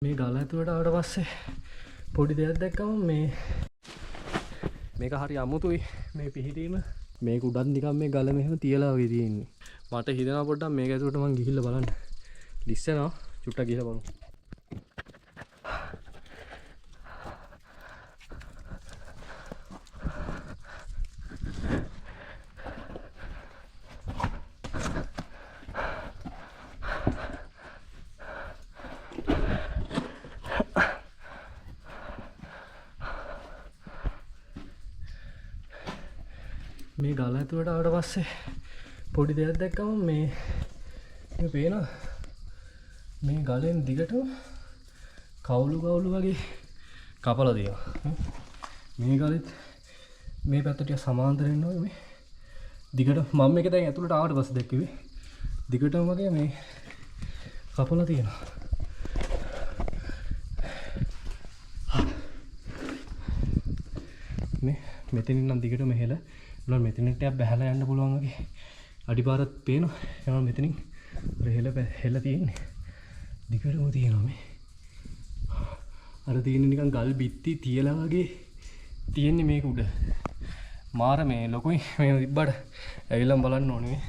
මේ ගල ඇතුළට ආවට පස්සේ පොඩි දෙයක් දැක්කම මේක හරි අමුතුයි මේ පිහිටීම. මේක උඩන් නිකන් මේ ගල මෙහෙම තියලා වගේ තියෙන්නේ. මට හිතෙනවා පොඩ්ඩක් මේක ඇතුළට මං ගිහිල්ලා බලන්න. ලිස්සනවා චුට්ටක් ගිහලා බලමු. මේ ගල ඇතුළට ආවට පස්සේ පොඩි දෙයක් දැක්කම මේ පේනවා මේ ගලෙන් දිගටම කවුළු වගේ කපලා තියෙනවා. මේ ගලෙත් මේ පැත්තට ටික සමාන්තරෙන් නෝ මේ දිගට මම මේක දැන් ඇතුළට ආවට පස්සේ දැක්කේ දිගටම වගේ මේ කපලා තියෙනවා. මේ මෙතනින් නම් දිගටම මෙහෙලා නෝ මෙතනට ටිකක් බහලා යන්න පුළුවන් වගේ අඩිපාරත් පේනවා. එනවා මෙතනින් හෙල තියෙන්නේ දිගටම තියෙනවා මේ. අර තියෙන්නේ නිකන් ගල් බිත්ති තියලා වගේ තියෙන්නේ මේක උඩ. මාර මේ ලොකුයි මේ තිබ්බට ඇවිල්ලා බලන්න ඕනේ මේ.